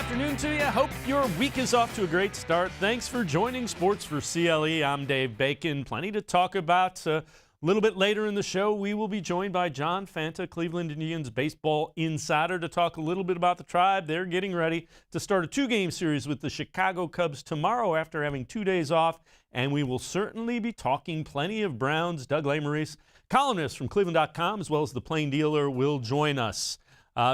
afternoon to you. Hope your week is off to a great start. Thanks for joining Sports4CLE. I'm Dave Bacon. Plenty to talk about. A little bit later in the show, we will be joined by John Fanta, Cleveland Indians baseball insider, to talk a little bit about the Tribe. They're getting ready to start a two-game series with the Chicago Cubs tomorrow after having 2 days off. And we will certainly be talking plenty of Browns. Doug Lesmerises, columnist from cleveland.com, as well as the Plain Dealer, will join us.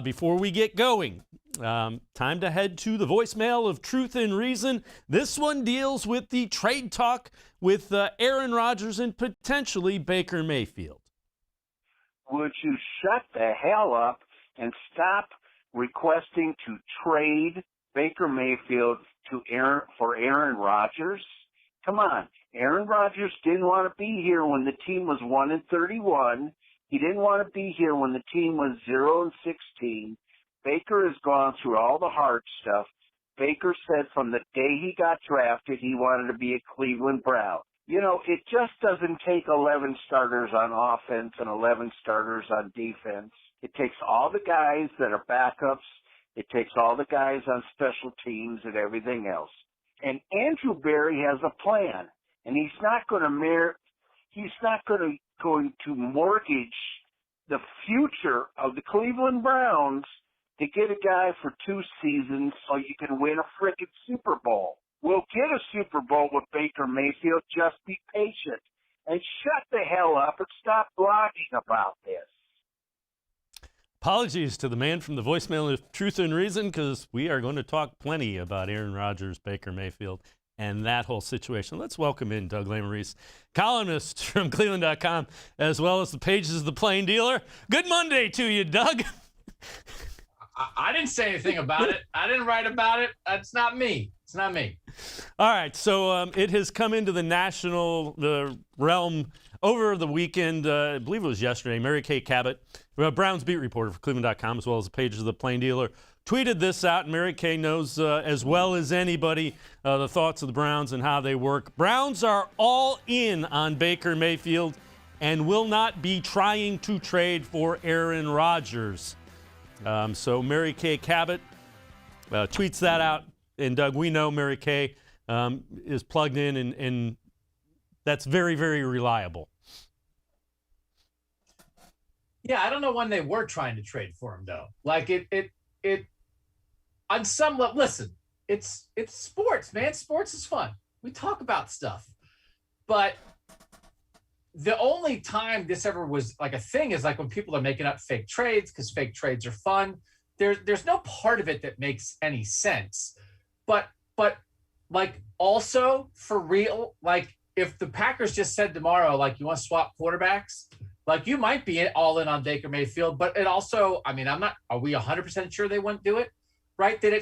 Before we get going, time to head to the voicemail of Truth and Reason. This one deals with the trade talk with Aaron Rodgers and potentially Baker Mayfield. Would you shut the hell up and stop requesting to trade Baker Mayfield for Aaron Rodgers? Come on. Aaron Rodgers didn't want to be here when the team was 1-31. He didn't want to be here when the team was 0-16. Baker has gone through all the hard stuff. Baker said from the day he got drafted, he wanted to be a Cleveland Brown. You know, it just doesn't take 11 starters on offense and 11 starters on defense. It takes all the guys that are backups. It takes all the guys on special teams and everything else. And Andrew Berry has a plan, and he's not going to mortgage the future of the Cleveland Browns to get a guy for 2 seasons so you can win a frickin' Super Bowl. We'll get a Super Bowl with Baker Mayfield. Just be patient and shut the hell up and stop blogging about this. Apologies to the man from the voicemail of Truth and Reason, because we are going to talk plenty about Aaron Rodgers, Baker Mayfield, and that whole situation. Let's welcome in Doug Lesmerises, columnist from cleveland.com, as well as the pages of the Plain Dealer. Good Monday to you, Doug. I didn't say anything about it. I didn't write about it. It's not me. It's not me. All right, so it has come into the realm over the weekend. I believe it was yesterday. Mary Kay Cabot, Browns beat reporter for cleveland.com, as well as the pages of the Plain Dealer, tweeted this out. Mary Kay knows as well as anybody the thoughts of the Browns and how they work. Browns are all in on Baker Mayfield and will not be trying to trade for Aaron Rodgers. So Mary Kay Cabot tweets that out. And, Doug, we know Mary Kay is plugged in, and that's very, very reliable. Yeah, I don't know when they were trying to trade for him, though. Like, it on some level, listen, it's sports, man. Sports is fun. We talk about stuff. But the only time this ever was like a thing is like when people are making up fake trades, because fake trades are fun. There's no part of it that makes any sense. But like, also for real, like, if the Packers just said tomorrow, like, you want to swap quarterbacks, like, you might be all in on Baker Mayfield, but it also, I mean, are we 100% sure they wouldn't do it? Right? That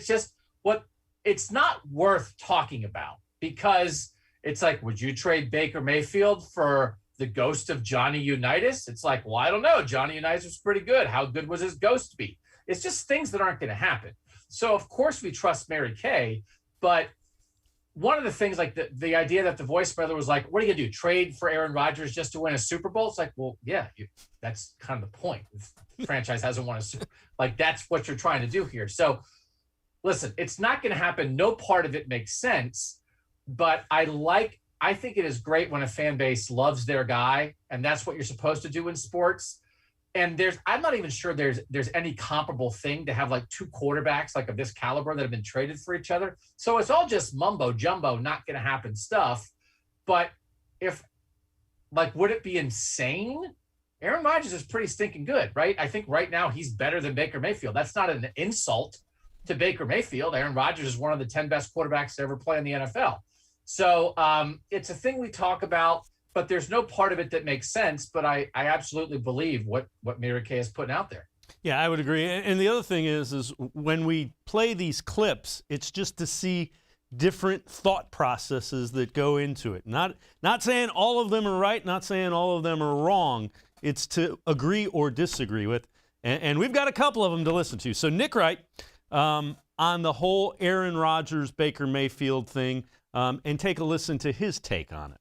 it's not worth talking about, because it's like, would you trade Baker Mayfield for the ghost of Johnny Unitas? It's like, well, I don't know. Johnny Unitas was pretty good. How good was his ghost be? It's just things that aren't going to happen. So, of course, we trust Mary Kay, but one of the things, like the idea that the voicemailer was like, what are you going to do, trade for Aaron Rodgers just to win a Super Bowl? It's like, well, yeah, that's kind of the point. If the franchise hasn't won a Super Bowl, like, that's what you're trying to do here. So, listen, it's not going to happen. No part of it makes sense, but I think it is great when a fan base loves their guy, and that's what you're supposed to do in sports. And I'm not even sure there's any comparable thing to have like 2 quarterbacks like of this caliber that have been traded for each other. So it's all just mumbo jumbo, not going to happen stuff. But would it be insane? Aaron Rodgers is pretty stinking good, right? I think right now he's better than Baker Mayfield. That's not an insult to Baker Mayfield. Aaron Rodgers is one of the 10 best quarterbacks to ever play in the NFL. So it's a thing we talk about, but there's no part of it that makes sense. But I absolutely believe what Mary Kay is putting out there. Yeah, I would agree. And the other thing is when we play these clips, it's just to see different thought processes that go into it. Not saying all of them are right, not saying all of them are wrong. It's to agree or disagree with. And we've got a couple of them to listen to. So Nick Wright, on the whole Aaron Rodgers, Baker Mayfield thing, and take a listen to his take on it.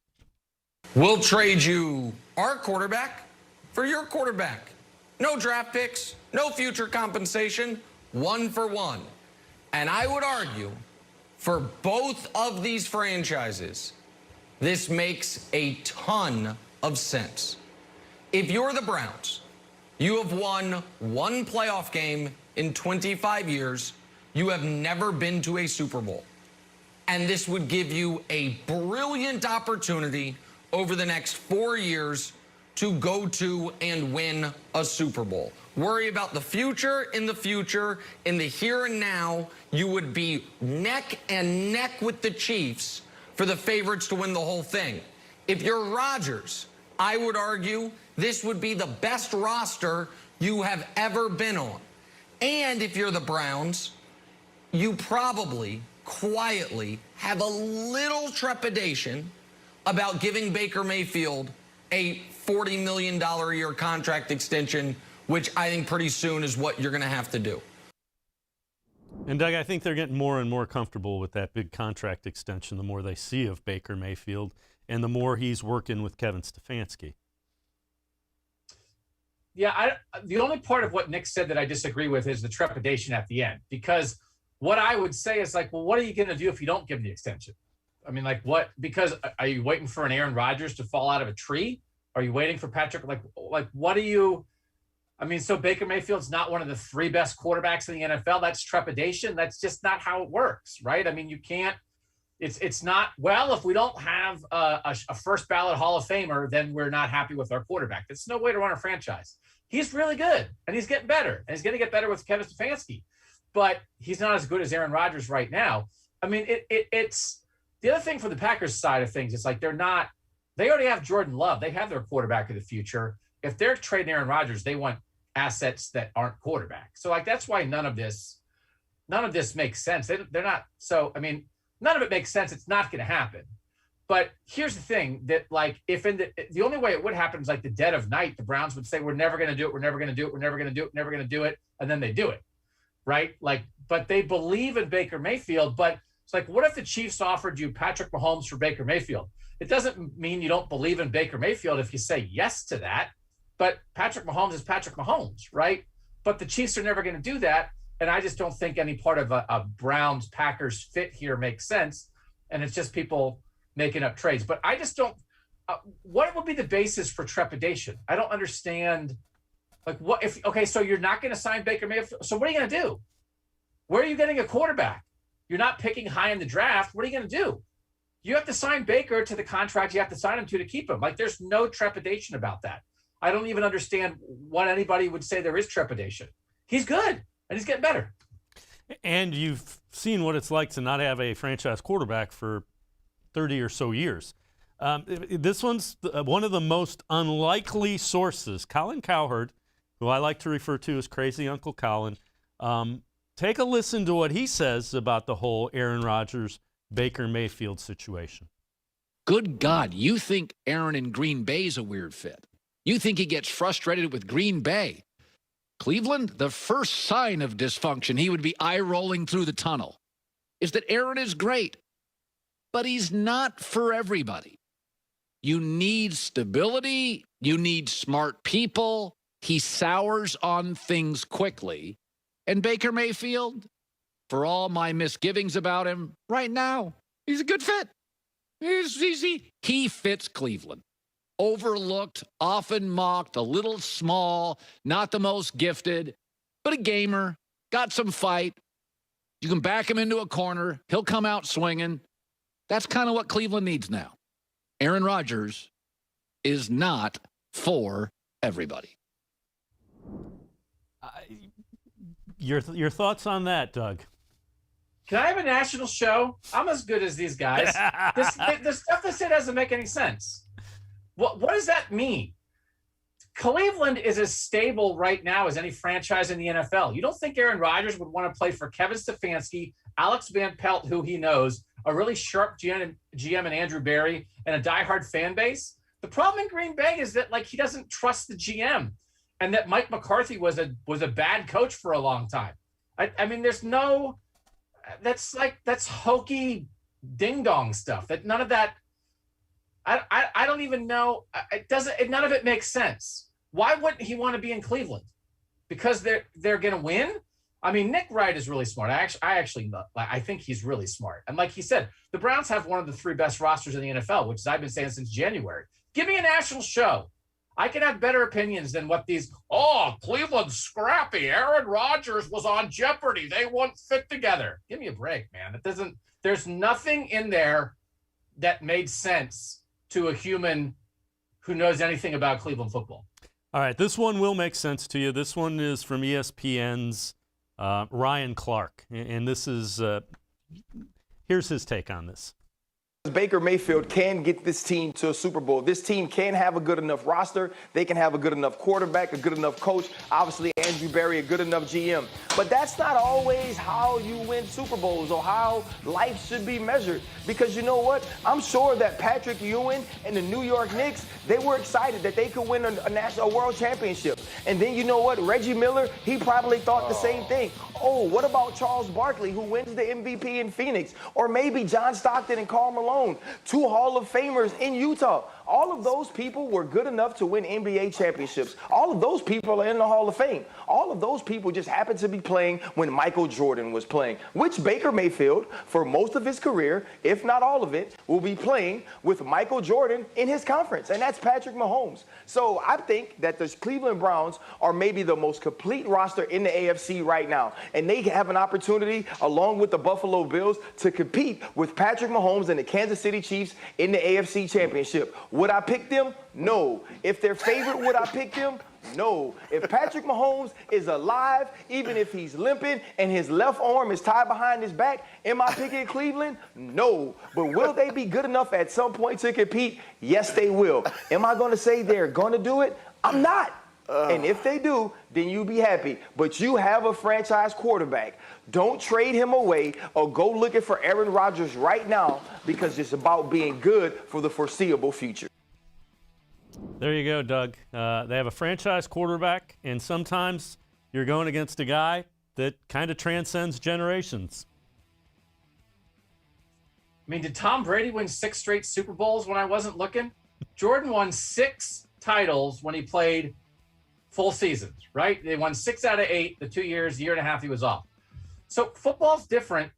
We'll trade you our quarterback for your quarterback. No draft picks, no future compensation, 1 for 1. And I would argue for both of these franchises, this makes a ton of sense. If you're the Browns, you have won one playoff game in 25 years. You have never been to a Super Bowl. And this would give you a brilliant opportunity over the next 4 years to go to and win a Super Bowl. Worry about the future. In the here and now, you would be neck and neck with the Chiefs for the favorites to win the whole thing. If you're Rodgers, I would argue this would be the best roster you have ever been on. And if you're the Browns, you probably quietly have a little trepidation about giving Baker Mayfield a $40 million a year contract extension, which I think pretty soon is what you're going to have to do. And Doug, I think they're getting more and more comfortable with that big contract extension the more they see of Baker Mayfield and the more he's working with Kevin Stefanski. Yeah, the only part of what Nick said that I disagree with is the trepidation at the end, because what I would say is like, well, what are you going to do if you don't give him the extension? I mean, like what? Because are you waiting for an Aaron Rodgers to fall out of a tree? Are you waiting for Patrick? Like what are you? I mean, so Baker Mayfield's not one of the 3 best quarterbacks in the NFL. That's trepidation. That's just not how it works, right? I mean, you can't. It's not. Well, if we don't have a first ballot Hall of Famer, then we're not happy with our quarterback. That's no way to run a franchise. He's really good, and he's getting better, and he's going to get better with Kevin Stefanski. But he's not as good as Aaron Rodgers right now. I mean, it's the other thing for the Packers side of things. It's like they already have Jordan Love. They have their quarterback of the future. If they're trading Aaron Rodgers, they want assets that aren't quarterback. So like, that's why none of this makes sense. They're not. So, I mean, none of it makes sense. It's not going to happen. But here's the thing that like, if in the only way it would happen is like the dead of night, the Browns would say, we're never going to do it. We're never going to do it. We're never going to do it. We're never going to do it. And then they do it. Right? Like, but they believe in Baker Mayfield. But it's like, what if the Chiefs offered you Patrick Mahomes for Baker Mayfield? It doesn't mean you don't believe in Baker Mayfield if you say yes to that. But Patrick Mahomes is Patrick Mahomes, right? But the Chiefs are never going to do that. And I just don't think any part of a Browns-Packers fit here makes sense. And it's just people making up trades. But I just don't what would be the basis for trepidation? I don't understand. Like what if, okay, so you're not going to sign Baker Mayfield. So what are you going to do? Where are you getting a quarterback? You're not picking high in the draft. What are you going to do? You have to sign Baker to the contract you have to sign him to keep him. Like there's no trepidation about that. I don't even understand what anybody would say there is trepidation. He's good and he's getting better. And you've seen what it's like to not have a franchise quarterback for 30 or so years. This one's one of the most unlikely sources. Colin Cowherd, who I like to refer to as Crazy Uncle Colin, take a listen to what he says about the whole Aaron Rodgers, Baker Mayfield situation. Good God, you think Aaron in Green Bay is a weird fit. You think he gets frustrated with Green Bay. Cleveland, the first sign of dysfunction, he would be eye-rolling through the tunnel, is that Aaron is great, but he's not for everybody. You need stability. You need smart people. He sours on things quickly. And Baker Mayfield, for all my misgivings about him, right now, he's a good fit. He fits Cleveland. Overlooked, often mocked, a little small, not the most gifted, but a gamer, got some fight. You can back him into a corner. He'll come out swinging. That's kind of what Cleveland needs now. Aaron Rodgers is not for everybody. Your thoughts on that, Doug? Can I have a national show? I'm as good as these guys. The stuff they say doesn't make any sense. What does that mean? Cleveland is as stable right now as any franchise in the NFL. You don't think Aaron Rodgers would want to play for Kevin Stefanski, Alex Van Pelt, who he knows, a really sharp GM and Andrew Berry, and a diehard fan base? The problem in Green Bay is that like he doesn't trust the GM, and that Mike McCarthy was a bad coach for a long time. I mean, there's no. That's hokey ding dong stuff. That none of that. I don't even know. None of it makes sense. Why wouldn't he want to be in Cleveland? Because they're going to win. I mean, Nick Wright is really smart. I think he's really smart. And like he said, the Browns have one of the 3 best rosters in the NFL, which I've been saying since January. Give me a national show. I can have better opinions than what these, Cleveland's scrappy. Aaron Rodgers was on Jeopardy. They won't fit together. Give me a break, man. There's nothing in there that made sense to a human who knows anything about Cleveland football. All right, this one will make sense to you. This one is from ESPN's Ryan Clark, and this is here's his take on this. Baker Mayfield can get this team to a Super Bowl. This team can have a good enough roster. They can have a good enough quarterback, a good enough coach. Obviously, Andrew Berry, a good enough GM. But that's not always how you win Super Bowls or how life should be measured. Because you know what? I'm sure that Patrick Ewing and the New York Knicks, they were excited that they could win a world championship. And then you know what? Reggie Miller, he probably thought the same thing. Oh, what about Charles Barkley, who wins the MVP in Phoenix? Or maybe John Stockton and Karl Malone, 2 Hall of Famers in Utah. All of those people were good enough to win NBA championships. All of those people are in the Hall of Fame. All of those people just happened to be playing when Michael Jordan was playing, which Baker Mayfield, for most of his career, if not all of it, will be playing with Michael Jordan in his conference, and that's Patrick Mahomes. So I think that the Cleveland Browns are maybe the most complete roster in the AFC right now, and they have an opportunity, along with the Buffalo Bills, to compete with Patrick Mahomes and the Kansas City Chiefs in the AFC Championship. Would I pick them? No. If they're favorite, would I pick them? No. If Patrick Mahomes is alive, even if he's limping and his left arm is tied behind his back, am I picking Cleveland? No. But will they be good enough at some point to compete? Yes, they will. Am I going to say they're going to do it? I'm not. And if they do, then you be happy. But you have a franchise quarterback. Don't trade him away or go looking for Aaron Rodgers right now, because it's about being good for the foreseeable future. There you go, Doug. They have a franchise quarterback, and sometimes you're going against a guy that kind of transcends generations. I mean, did Tom Brady win 6 straight Super Bowls when I wasn't looking? Jordan won 6 titles when he played full seasons, right? They won 6 out of 8 the 2 years, year and a half he was off. So football's different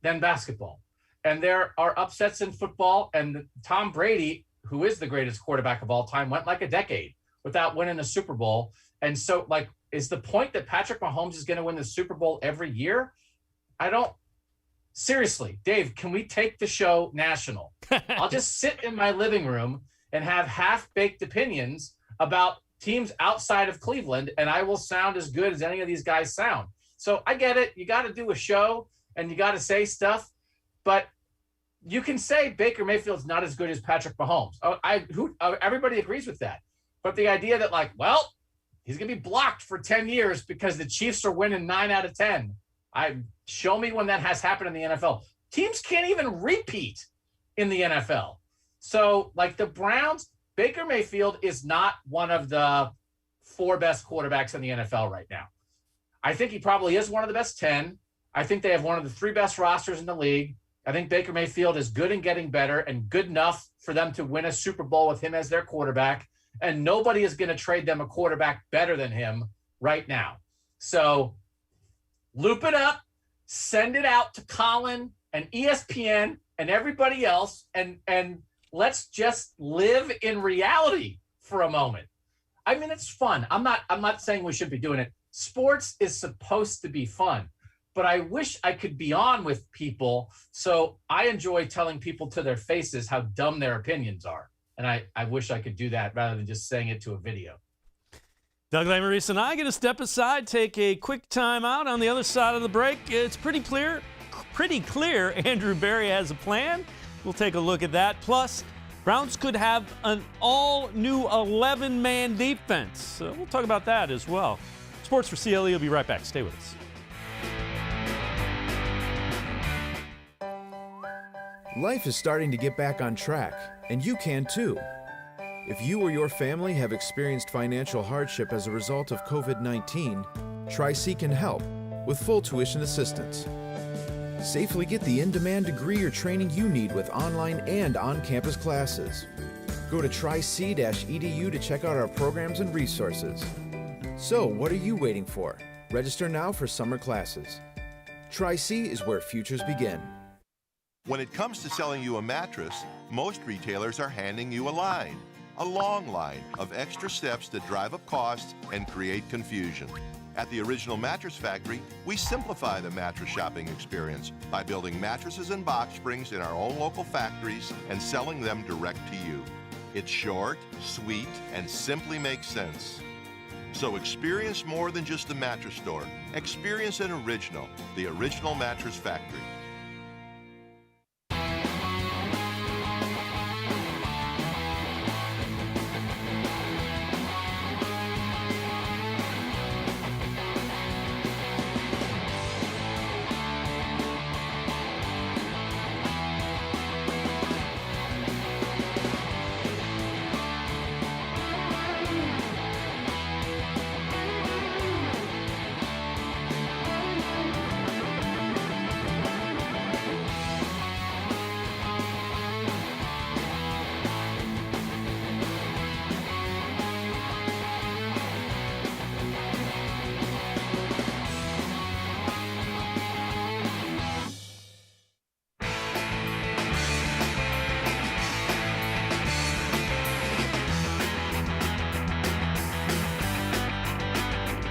than basketball. And there are upsets in football, and Tom Brady, who is the greatest quarterback of all time, went like a decade without winning a Super Bowl. And so, is the point that Patrick Mahomes is going to win the Super Bowl every year? Seriously, Dave, can we take the show national? I'll just sit in my living room and have half-baked opinions about teams outside of Cleveland, and I will sound as good as any of these guys sound. So I get it. You got to do a show, and you got to say stuff, but you can say Baker Mayfield's not as good as Patrick Mahomes. Everybody agrees with that. But the idea that, he's going to be blocked for 10 years because the Chiefs are winning 9 out of 10. Show me when that has happened in the NFL. Teams can't even repeat in the NFL. So, the Browns, Baker Mayfield is not one of the 4 best quarterbacks in the NFL right now. I think he probably is one of the best 10. I think they have one of the 3 best rosters in the league. I think Baker Mayfield is good and getting better and good enough for them to win a Super Bowl with him as their quarterback. And nobody is going to trade them a quarterback better than him right now. So loop it up, send it out to Colin and ESPN and everybody else, and let's just live in reality for a moment. I mean, it's fun. I'm not saying we should be doing it. Sports is supposed to be fun, but I wish I could be on with people. So I enjoy telling people to their faces how dumb their opinions are. And I wish I could do that rather than just saying it to a video. Doug Lesmerises and I get to step aside, take a quick time out. On the other side of the break, it's pretty clear Andrew Berry has a plan. We'll take a look at that. Plus, Browns could have an all-new 11-man defense. We'll talk about that as well. Sports for CLE will be right back. Stay with us. Life is starting to get back on track, and you can too. If you or your family have experienced financial hardship as a result of COVID-19, Tri-C can help with full tuition assistance. Safely get the in-demand degree or training you need with online and on-campus classes. Go to tric-edu to check out our programs and resources. So, what are you waiting for? Register now for summer classes. Tri-C is where futures begin. When it comes to selling you a mattress, most retailers are handing you a long line of extra steps that drive up costs and create confusion. At the Original Mattress Factory, we simplify the mattress shopping experience by building mattresses and box springs in our own local factories and selling them direct to you. It's short, sweet, and simply makes sense. So experience more than just a mattress store. Experience an original, the Original Mattress Factory.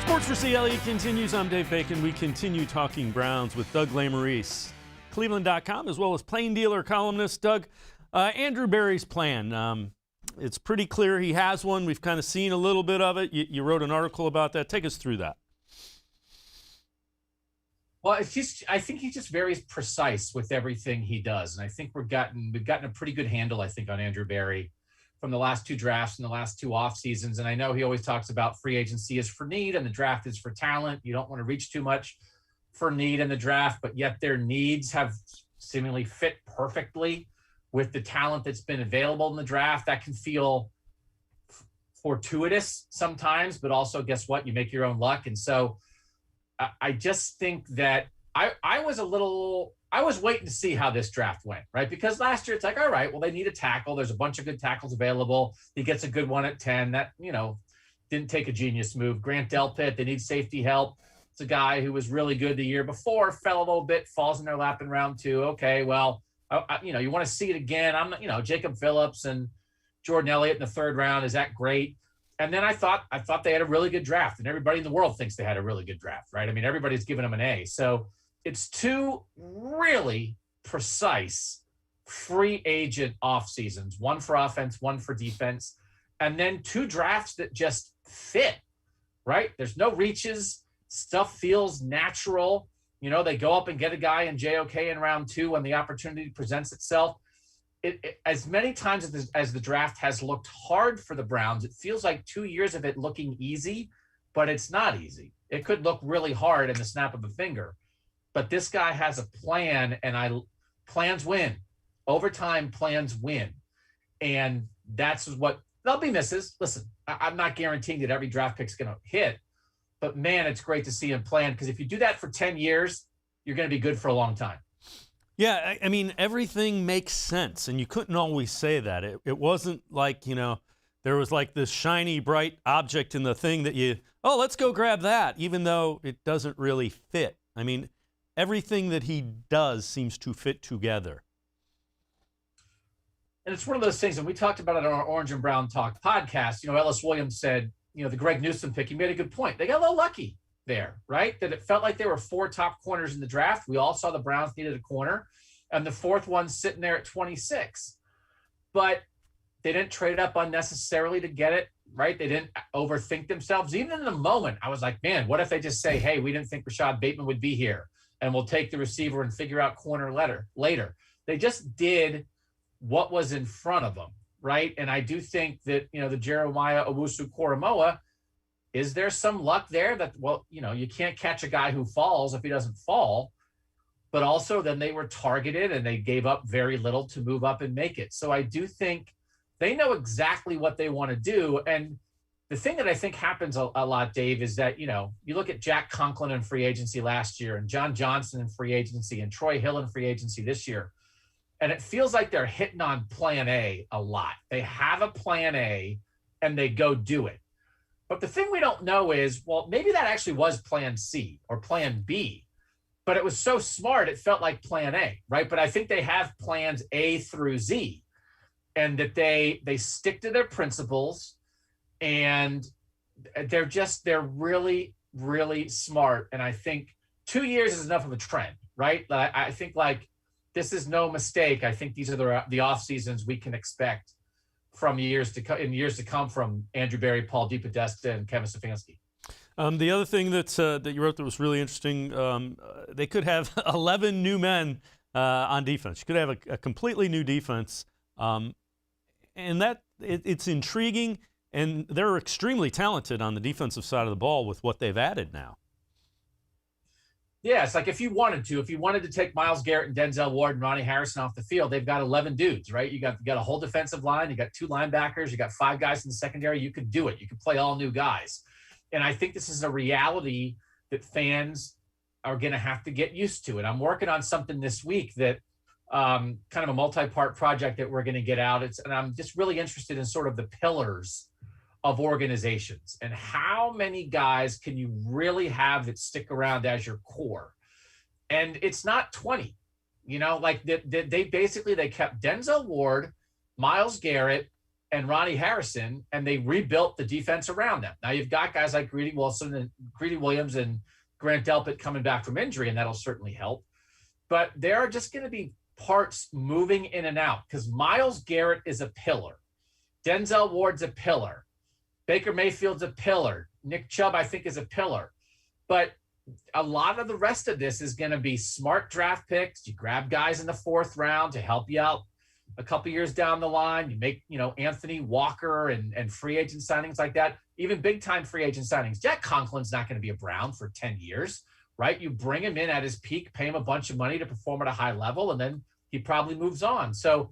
Sports4CLE continues. I'm Dave Bacon. We continue talking Browns with Doug Lesmerises, cleveland.com, as well as Plain Dealer columnist. Doug, Andrew Berry's plan, it's pretty clear he has one. We've kind of seen a little bit of it. You wrote an article about that. Take us through that. Well, I think he's just very precise with everything he does. And I think we've gotten a pretty good handle, I think, on Andrew Berry from the last two drafts and the last two off seasons. And I know he always talks about free agency is for need and the draft is for talent. You don't want to reach too much for need in the draft, but yet their needs have seemingly fit perfectly with the talent that's been available in the draft. That can feel fortuitous sometimes, but also guess what? You make your own luck. And so I just think that I was waiting to see how this draft went, right? Because last year it's like, all right, well, they need a tackle. There's a bunch of good tackles available. He gets a good one at 10. That, didn't take a genius move. Grant Delpit, they need safety help. It's a guy who was really good the year before, fell a little bit, falls in their lap in round 2. Okay, well, you want to see it again. Jacob Phillips and Jordan Elliott in the 3rd round. Is that great? And then I thought they had a really good draft, and everybody in the world thinks they had a really good draft, right? I mean, everybody's giving them an A. So it's two really precise free agent off seasons, one for offense, one for defense, and then two drafts that just fit, right? There's no reaches. Stuff feels natural. They go up and get a guy in JOK in round 2 when the opportunity presents itself. As many times as the draft has looked hard for the Browns, it feels like 2 years of it looking easy, but it's not easy. It could look really hard in the snap of a finger. But this guy has a plan, and plans win. Over time, plans win. And that's what – there'll be misses. Listen, I'm not guaranteeing that every draft pick's going to hit. But, man, it's great to see him plan, because if you do that for 10 years, you're going to be good for a long time. Yeah, I mean, everything makes sense, and you couldn't always say that. It wasn't like, there was like this shiny, bright object in the thing that let's go grab that, even though it doesn't really fit. I mean, everything that he does seems to fit together. And it's one of those things, and we talked about it on our Orange and Brown Talk podcast. Ellis Williams said, the Greg Newsome pick, he made a good point. They got a little lucky there, right? That it felt like there were 4 top corners in the draft. We all saw the Browns needed a corner, and the 4th one sitting there at 26. But they didn't trade up unnecessarily to get it, right? They didn't overthink themselves. Even in the moment, I was like, man, what if they just say, hey, we didn't think Rashad Bateman would be here, and we'll take the receiver and figure out corner later. They just did what was in front of them, right? And I do think that, the Jeremiah Owusu-Koramoah, is there some luck there that, you can't catch a guy who falls if he doesn't fall, but also then they were targeted and they gave up very little to move up and make it. So I do think they know exactly what they want to do. And the thing that I think happens a lot, Dave, is that, you look at Jack Conklin in free agency last year and John Johnson in free agency and Troy Hill in free agency this year. And it feels like they're hitting on plan A a lot. They have a plan A and they go do it. But the thing we don't know is, well, maybe that actually was plan C or plan B, but it was so smart it felt like plan A, right? But I think they have plans A through Z, and that they stick to their principles, and they're really, really smart. And I think 2 years is enough of a trend, right? I think like this is no mistake. I think these are the off seasons we can expect from years to come from Andrew Berry, Paul DePodesta, and Kevin Stefanski. The other thing that you wrote that was really interesting, they could have 11 new men on defense. You could have a completely new defense, and that it's intriguing. And they're extremely talented on the defensive side of the ball with what they've added now. Yeah, it's like if you wanted to take Myles Garrett and Denzel Ward and Ronnie Harrison off the field, they've got 11 dudes, right? You got a whole defensive line, you got 2 linebackers, you got 5 guys in the secondary. You could do it. You could play all new guys. And I think this is a reality that fans are going to have to get used to. And I'm working on something this week that kind of a multi-part project that we're going to get out. And I'm just really interested in sort of the pillars of organizations and how many guys can you really have that stick around as your core. And it's not 20, like they basically kept Denzel Ward, Myles Garrett, and Ronnie Harrison, and they rebuilt the defense around them. Now you've got guys like Greedy Williams and Grant Delpit coming back from injury, and that'll certainly help. But there are just going to be parts moving in and out because Myles Garrett is a pillar. Denzel Ward's a pillar. Baker Mayfield's a pillar. Nick Chubb, I think, is a pillar. But a lot of the rest of this is going to be smart draft picks. You grab guys in the 4th round to help you out a couple years down the line. You make, Anthony Walker and free agent signings like that, even big-time free agent signings. Jack Conklin's not going to be a Brown for 10 years, right? You bring him in at his peak, pay him a bunch of money to perform at a high level, and then he probably moves on. So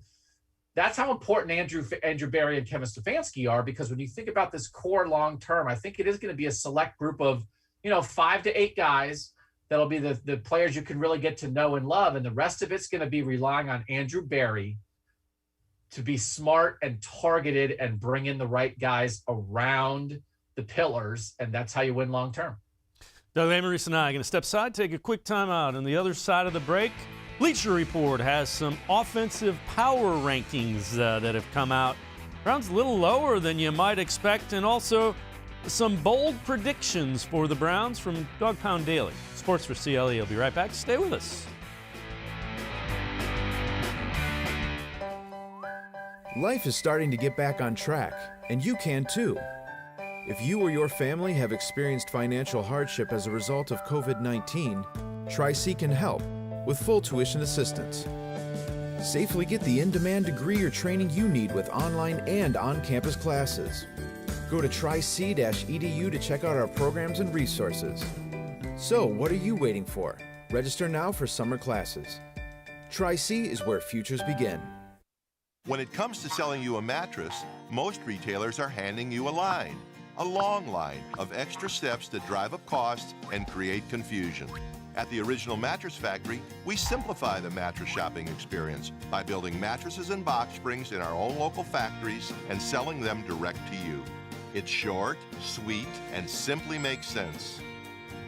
that's how important Andrew Berry and Kevin Stefanski are, because when you think about this core long term, I think it is going to be a select group of 5 to 8 guys that'll be the players you can really get to know and love, and the rest of it's going to be relying on Andrew Berry to be smart and targeted and bring in the right guys around the pillars, and that's how you win long term. Doug Lesmerises and I are going to step aside, take a quick time out. On the other side of the break, Bleacher Report has some offensive power rankings that have come out. Browns a little lower than you might expect, and also some bold predictions for the Browns from Dog Pound Daily. Sports for CLE. I'll be right back. Stay with us. Life is starting to get back on track, and you can too. If you or your family have experienced financial hardship as a result of COVID-19, Tri-C can help with full tuition assistance. Safely get the in-demand degree or training you need with online and on-campus classes. Go to tric-edu to check out our programs and resources. So, what are you waiting for? Register now for summer classes. Tri-C is where futures begin. When it comes to selling you a mattress, most retailers are handing you a long line of extra steps that drive up costs and create confusion. At the Original Mattress Factory, we simplify the mattress shopping experience by building mattresses and box springs in our own local factories and selling them direct to you. It's short, sweet, and simply makes sense.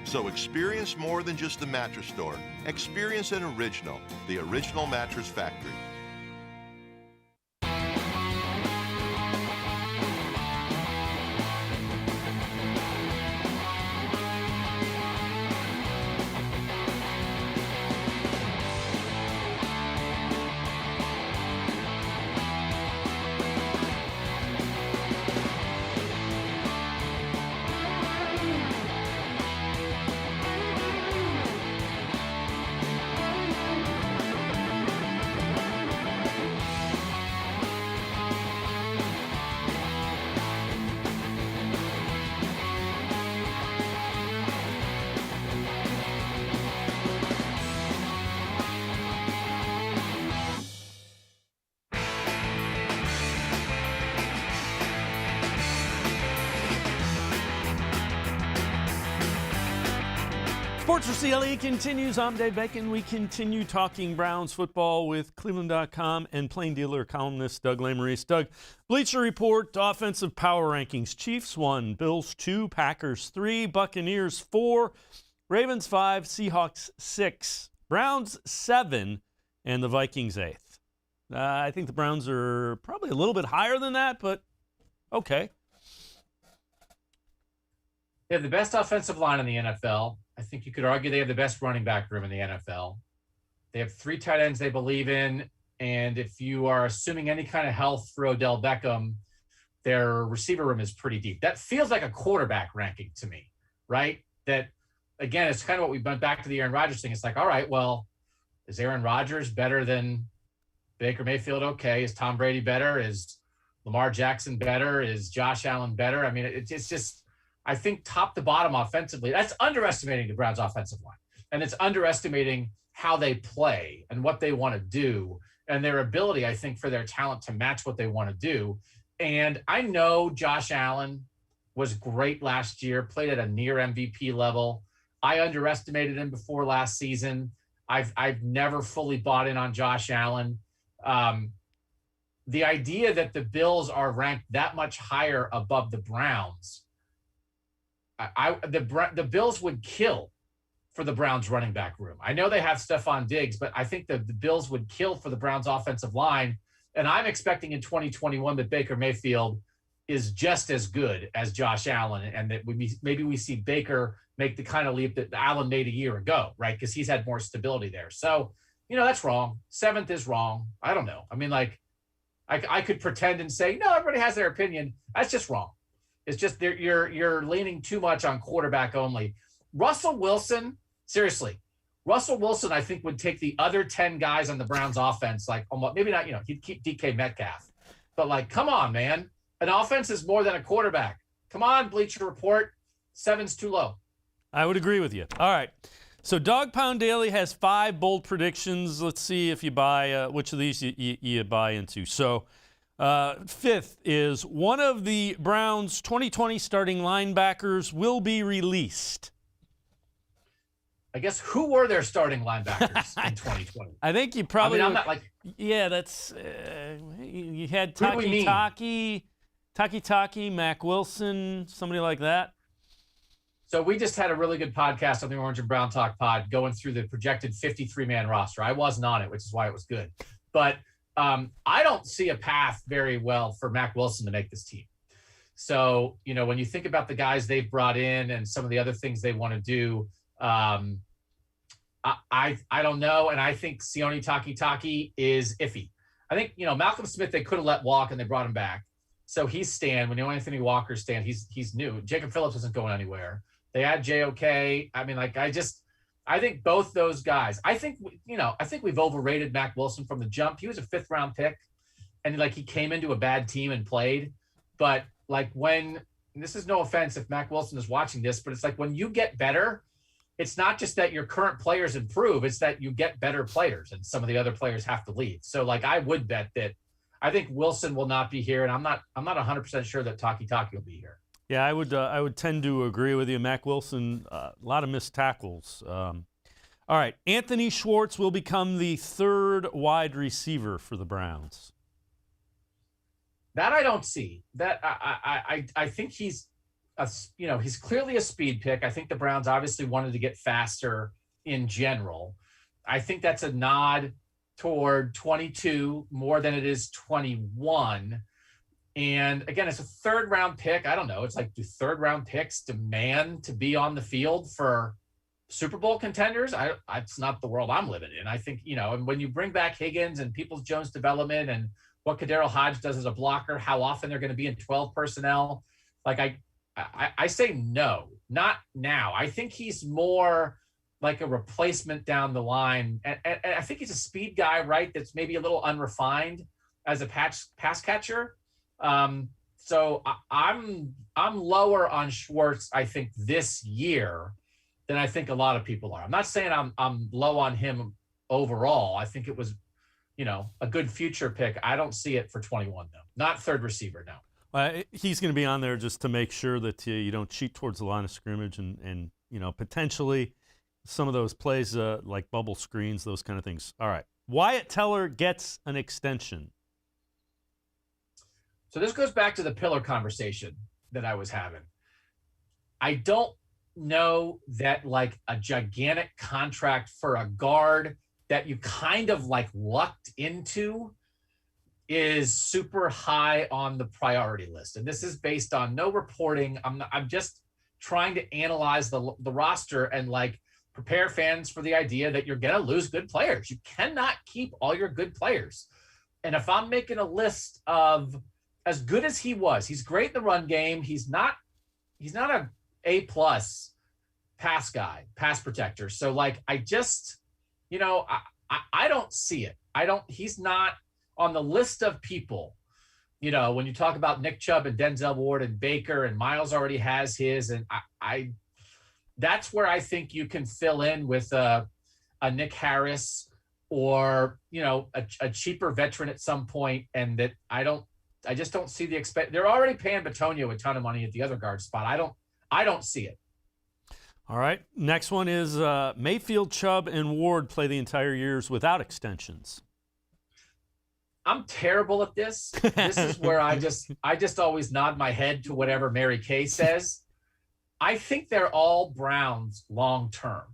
So experience more than just the mattress store. Experience an original, the Original Mattress Factory. Sports4CLE continues. I'm Dave Bacon. We continue talking Browns football with cleveland.com and Plain Dealer columnist Doug Lesmerises. Doug, Bleacher Report, offensive power rankings. Chiefs 1, Bills 2, Packers 3, Buccaneers 4, Ravens 5, Seahawks 6, Browns 7, and the Vikings 8th. I think the Browns are probably a little bit higher than that, but okay. They have the best offensive line in the NFL. I think you could argue they have the best running back room in the NFL. They have 3 tight ends they believe in, and if you are assuming any kind of health for Odell Beckham, their receiver room is pretty deep. That feels like a quarterback ranking to me, right? That, again, it's kind of what we went back to the Aaron Rodgers thing. It's like, all right, well, is Aaron Rodgers better than Baker Mayfield? Okay. Is Tom Brady better? Is Lamar Jackson better? Is Josh Allen better? I mean, it's just, I think top to bottom offensively, that's underestimating the Browns' offensive line. And it's underestimating how they play and what they want to do and their ability, I think, for their talent to match what they want to do. And I know Josh Allen was great last year, played at a near MVP level. I underestimated him before last season. I've never fully bought in on Josh Allen. The idea that the Bills are ranked that much higher above the Browns, the Bills would kill for the Browns running back room. I know they have Stephon Diggs, but I think the Bills would kill for the Browns offensive line. And I'm expecting in 2021 that Baker Mayfield is just as good as Josh Allen, and that maybe we see Baker make the kind of leap that Allen made a year ago, right? Because he's had more stability there. So, that's wrong. 7th is wrong. I don't know. I mean, like, I could pretend and say, no, everybody has their opinion. That's just wrong. It's just you're leaning too much on quarterback only. Russell Wilson, seriously, I think would take the other 10 guys on the Browns offense, like almost, maybe not, he'd keep DK Metcalf. But like, come on, man. An offense is more than a quarterback. Come on, Bleacher Report. 7's too low. I would agree with you. All right. So Dog Pound Daily has 5 bold predictions. Let's see if you buy which of these you buy into. So 5th is one of the Browns' 2020 starting linebackers will be released. I guess who were their starting linebackers in 2020? I think you probably. I'm not like. Yeah, that's. You had Taki, Mac Wilson, somebody like that. So we just had a really good podcast on the Orange and Brown Talk pod going through the projected 53-man roster. I wasn't on it, which is why it was good. But I don't see a path very well for Mac Wilson to make this team. So, when you think about the guys they've brought in and some of the other things they want to do, I don't know. And I think Sione Taki is iffy. I think, Malcolm Smith, they could have let walk and they brought him back. So he's Stan. When Anthony Walker's Stan, he's new. Jacob Phillips isn't going anywhere. They had JOK. I mean, like, I think both those guys, I think we've overrated Mac Wilson from the jump. He was a 5th round pick and he came into a bad team and played. But like and this is no offense if Mac Wilson is watching this, but it's like when you get better, it's not just that your current players improve, it's that you get better players and some of the other players have to leave. So like, I would bet that I think Wilson will not be here. And I'm not 100% sure that Taki will be here. Yeah, I would tend to agree with you. Mac Wilson, a lot of missed tackles. All right, Anthony Schwartz will become the 3rd wide receiver for the Browns. That I don't see. That I think he's he's clearly a speed pick. I think the Browns obviously wanted to get faster in general. I think that's a nod toward 22 more than it is 21. And again, it's a 3rd round pick. I don't know. It's like, do 3rd round picks demand to be on the field for Super Bowl contenders? It's not the world I'm living in. I think, and when you bring back Higgins and Peoples-Jones development and what Kadero Hodge does as a blocker, how often they're going to be in 12 personnel, like I say no, not now. I think he's more like a replacement down the line. And I think he's a speed guy, right? That's maybe a little unrefined as a pass catcher. So I'm lower on Schwartz, I think, this year than I think a lot of people are. I'm not saying I'm low on him overall. I think it was, a good future pick. I don't see it for 21 though. Not 3rd receiver now. He's going to be on there just to make sure that you don't cheat towards the line of scrimmage and potentially some of those plays like bubble screens, those kind of things. All right. Wyatt Teller gets an extension. So this goes back to the pillar conversation that I was having. I don't know that like a gigantic contract for a guard that you kind of like lucked into is super high on the priority list. And this is based on no reporting. I'm just trying to analyze the roster and like prepare fans for the idea that you're going to lose good players. You cannot keep all your good players. And if I'm making a list of as good as he was, he's great in the run game. He's not a A+ pass guy, pass protector. So like, I just, I don't see it. He's not on the list of people, when you talk about Nick Chubb and Denzel Ward and Baker, and Miles already has his. And I that's where I think you can fill in with a Nick Harris or, a cheaper veteran at some point. And that I just don't see the they're already paying Bitonio a ton of money at the other guard spot. I don't see it. All right. Next one is Mayfield, Chubb, and Ward play the entire years without extensions. I'm terrible at this. This is where I just always nod my head to whatever Mary Kay says. I think they're all Browns long term.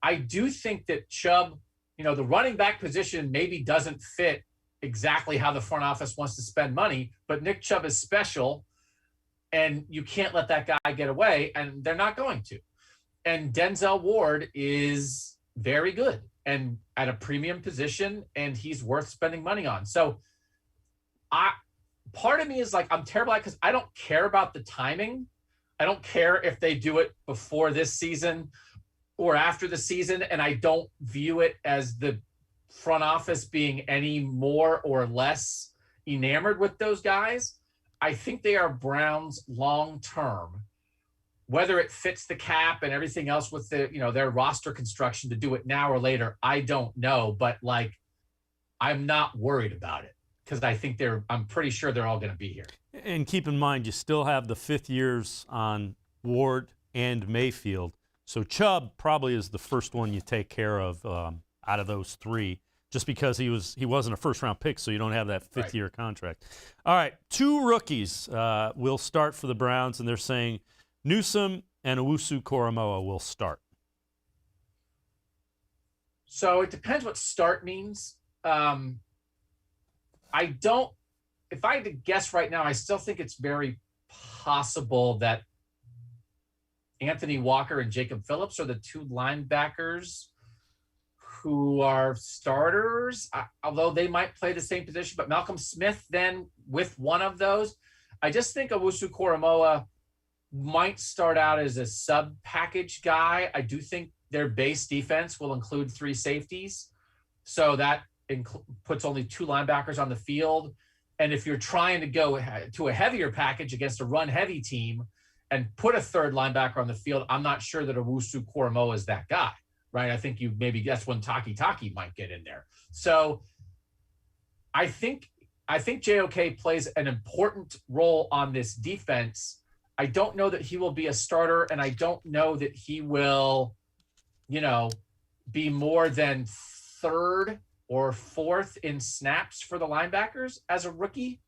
I do think that Chubb, the running back position maybe doesn't fit exactly how the front office wants to spend money, but Nick Chubb is special, and you can't let that guy get away, and they're not going to. And Denzel Ward is very good and at a premium position, and he's worth spending money on. So part of me is like, I'm terrible at it because I don't care about the timing. I don't care if they do it before this season or after the season, and I don't view it as the front office being any more or less enamored with those guys. I think they are Browns long-term. Whether it fits the cap and everything else with the, their roster construction to do it now or later, I don't know. But like, I'm not worried about it because I'm pretty sure they're all going to be here. And keep in mind, you still have the 5th years on Ward and Mayfield. So Chubb probably is the first one you take care of out of those three, just because he wasn't a first-round pick, so you don't have that 5th-year contract. All right, 2 rookies will start for the Browns, and they're saying Newsome and Owusu-Koramoah will start. So it depends what start means. If I had to guess right now, I still think it's very possible that Anthony Walker and Jacob Phillips are the 2 linebackers who are starters, although they might play the same position. But Malcolm Smith then with one of those. I just think Owusu-Koramoah might start out as a sub-package guy. I do think their base defense will include 3 safeties. So that puts only 2 linebackers on the field. And if you're trying to go to a heavier package against a run-heavy team and put a 3rd linebacker on the field, I'm not sure that Owusu-Koramoah is that guy, right? I think that's when Taki might get in there. So I think JOK plays an important role on this defense. I don't know that he will be a starter, and I don't know that he will, be more than 3rd or 4th in snaps for the linebackers as a rookie.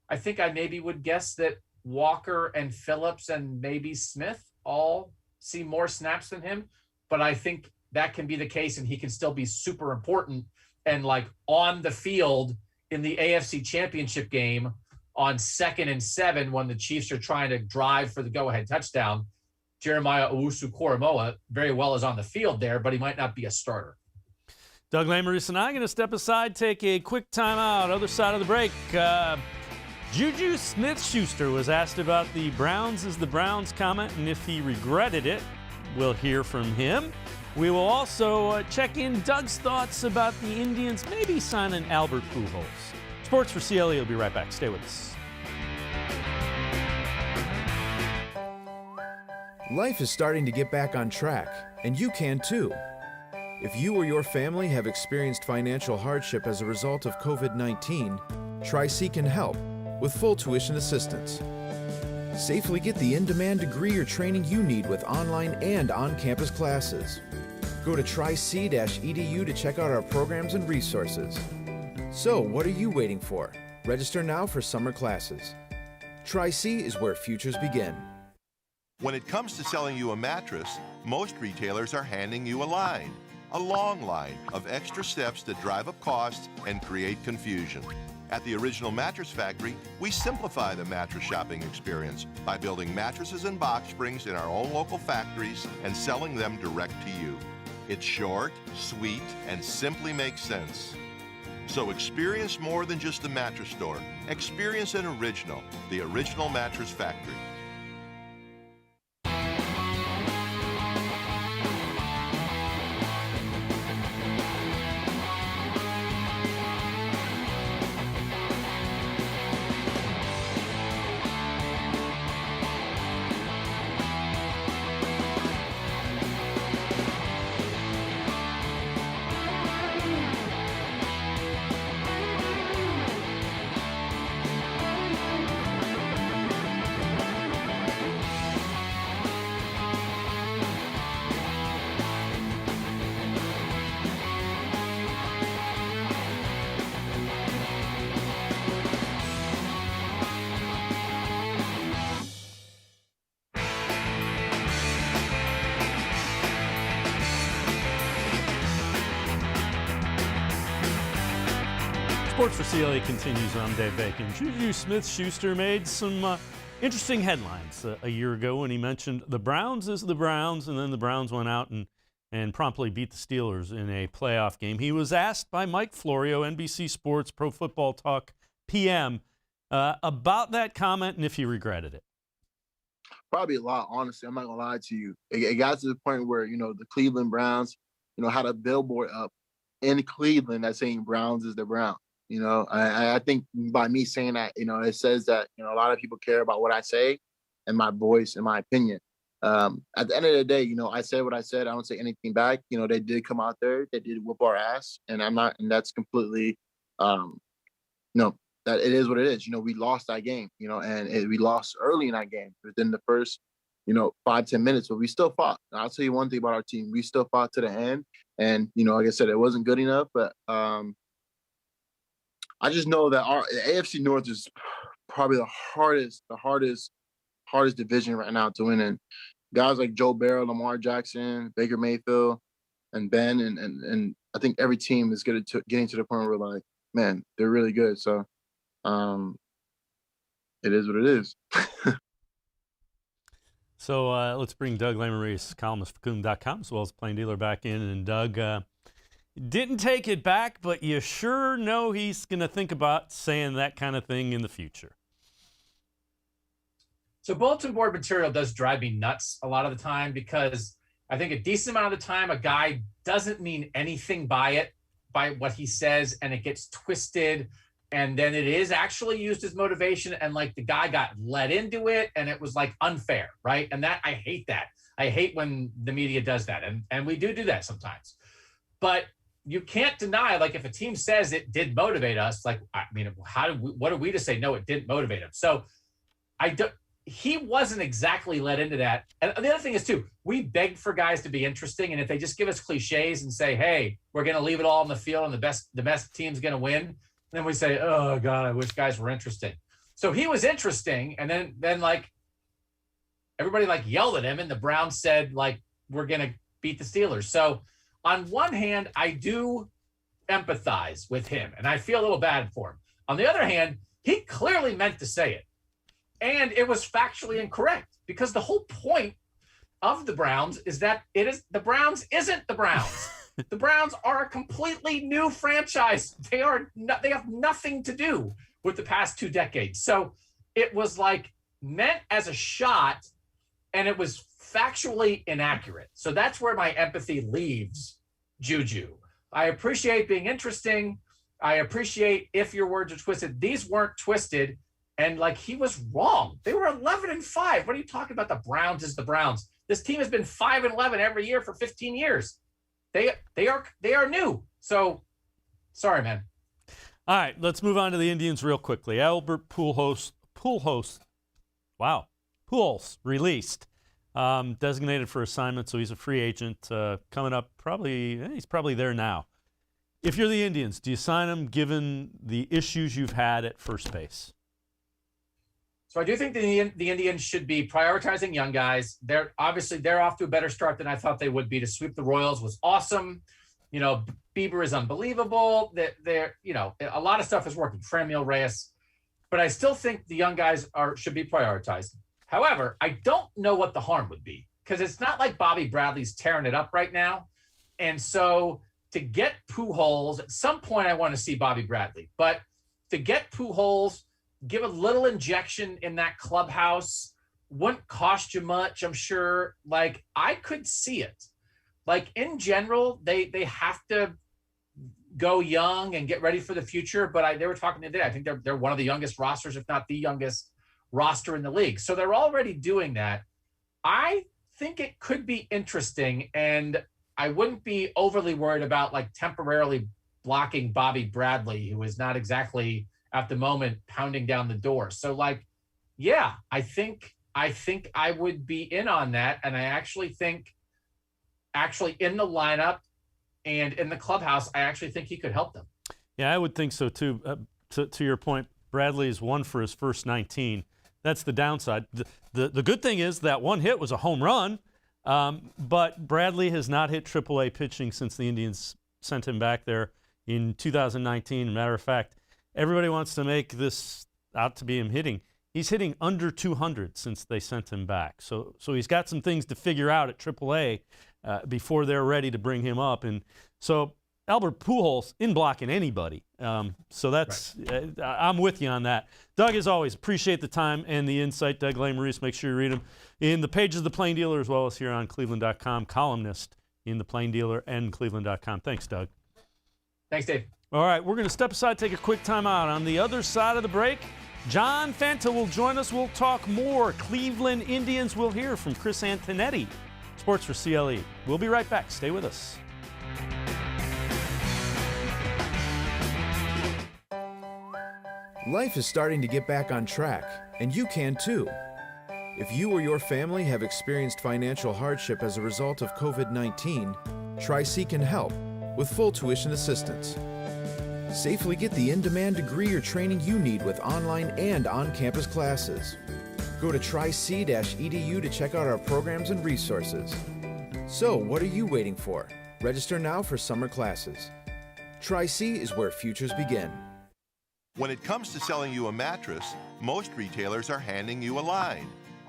I think I maybe would guess that Walker and Phillips and maybe Smith all see more snaps than him, but I think that can be the case, and he can still be super important and like on the field in the AFC Championship game on 2nd and 7 when the Chiefs are trying to drive for the go-ahead touchdown. Jeremiah Owusu-Koramoah very well is on the field there, but he might not be a starter. Doug Lesmerises and I are going to step aside, take a quick timeout. Other side of the break, Juju Smith-Schuster was asked about the Browns is the Browns comment and if he regretted it. We'll hear from him. We will also check in Doug's thoughts about the Indians maybe signing Albert Pujols. Sports4CLE will be right back. Stay with us. Life is starting to get back on track, and you can too. If you or your family have experienced financial hardship as a result of COVID-19, Tri-C can help with full tuition assistance. Safely get the in-demand degree or training you need with online and on-campus classes. Go to tric-edu to check out our programs and resources. So, what are you waiting for? Register now for summer classes. Tri-C is where futures begin. When it comes to selling you a mattress, most retailers are handing you a line. A long line of extra steps that drive up costs and create confusion. At the Original Mattress Factory, we simplify the mattress shopping experience by building mattresses and box springs in our own local factories and selling them direct to you. It's short, sweet, and simply makes sense. So experience more than just a mattress store. Experience an original, the Original Mattress Factory. Sports4CLE continues. I'm Dave Bacon. Juju Smith-Schuster made some interesting headlines a year ago when he mentioned the Browns is the Browns, and then the Browns went out and promptly beat the Steelers in a playoff game. He was asked by Mike Florio, NBC Sports Pro Football Talk PM, about that comment and if he regretted it. Probably a lot, honestly. I'm not going to lie to you. It got to the point where, the Cleveland Browns, had a billboard up in Cleveland that's saying Browns is the Browns. I think by me saying that, it says that, a lot of people care about what I say and my voice and my opinion. At the end of the day, I said what I said. I don't say anything back. They did come out there. They did whoop our ass. And that's completely, that it is what it is. We lost that game, and we lost early in that game within the first, 5-10 minutes, but we still fought. And I'll tell you one thing about our team. We still fought to the end. And, like I said, it wasn't good enough, but, I just know that the AFC North is probably the hardest division right now to win in. Guys like Joe Burrow, Lamar Jackson, Baker Mayfield, and Ben, and I think every team is getting to the point where, like, man, they're really good. So, it is what it is. So let's bring Doug Lesmerises, columnist for cleveland.com, as well as Plain Dealer, back in. And Doug, didn't take it back, but you sure know he's going to think about saying that kind of thing in the future. So bulletin board material does drive me nuts a lot of the time, because I think a decent amount of the time a guy doesn't mean anything by what he says, and it gets twisted, and then it is actually used as motivation, and like the guy got led into it, and it was like unfair, right? And that, I hate that. I hate when the media does that, and we do that sometimes. But you can't deny, like, if a team says it did motivate us, like, I mean, what are we to say, no, it didn't motivate him? So he wasn't exactly led into that. And the other thing is, too, we begged for guys to be interesting. And if they just give us cliches and say, hey, we're going to leave it all on the field and the best team's going to win, then we say, oh, God, I wish guys were interesting. So he was interesting. And then like, everybody, like, yelled at him. And the Browns said, like, we're going to beat the Steelers. So on one hand, I do empathize with him, and I feel a little bad for him. On the other hand, he clearly meant to say it. And it was factually incorrect, because the whole point of the Browns is that the Browns isn't the Browns. The Browns are a completely new franchise. They have nothing to do with the past 2 decades. So it was like meant as a shot, and it was factually inaccurate. So that's where my empathy leaves Juju. I appreciate being interesting. I appreciate if your words are twisted. These weren't twisted. And like, he was wrong. They were 11-5. What are you talking about? The Browns is the Browns. This team has been 5-11 every year for 15 years. They are new. So sorry, man. All right, let's move on to the Indians real quickly. Albert Pujols released designated for assignment, so he's a free agent coming up. He's probably there now. If you're the Indians, do you sign him given the issues you've had at first base? So I do think the Indians should be prioritizing young guys. They're off to a better start than I thought they would be. To sweep the Royals was awesome. You know, Bieber is unbelievable. A lot of stuff is working. Franmil Reyes, but I still think the young guys should be prioritized. However, I don't know what the harm would be, because it's not like Bobby Bradley's tearing it up right now. And so to get Pujols, at some point I want to see Bobby Bradley, but to get Pujols, give a little injection in that clubhouse, wouldn't cost you much, I'm sure. Like, I could see it. Like, in general, they have to go young and get ready for the future. But they were talking today, I think they're one of the youngest rosters, if not the youngest roster in the league. So they're already doing that. I think it could be interesting, and I wouldn't be overly worried about like temporarily blocking Bobby Bradley, who is not exactly at the moment pounding down the door. So like, yeah, I think I would be in on that. And I actually think in the lineup and in the clubhouse, I actually think he could help them. Yeah, I would think so too. To your point, Bradley is 1 for his first 19. That's the downside. The good thing is that one hit was a home run, but Bradley has not hit AAA pitching since the Indians sent him back there in 2019. Matter of fact, everybody wants to make this out to be him hitting. He's hitting under 200 since they sent him back. So he's got some things to figure out at AAA before they're ready to bring him up. And so Albert Pujols in blocking anybody. So that's right. I'm with you on that. Doug, as always, appreciate the time and the insight. Doug Lesmerises, make sure you read him in the pages of the Plain Dealer as well as here on cleveland.com, columnist in the Plain Dealer and cleveland.com. Thanks, Doug. Thanks, Dave. All right, we're going to step aside, take a quick time out. On the other side of the break, John Fanta will join us. We'll talk more Cleveland Indians. We'll hear from Chris Antonetti, Sports4CLE. We'll be right back. Stay with us. Life is starting to get back on track, and you can too. If you or your family have experienced financial hardship as a result of COVID-19, Tri-C can help with full tuition assistance. Safely get the in-demand degree or training you need with online and on-campus classes. Go to tric-edu to check out our programs and resources. So, what are you waiting for? Register now for summer classes. Tri-C is where futures begin. When it comes to selling you a mattress, most retailers are handing you a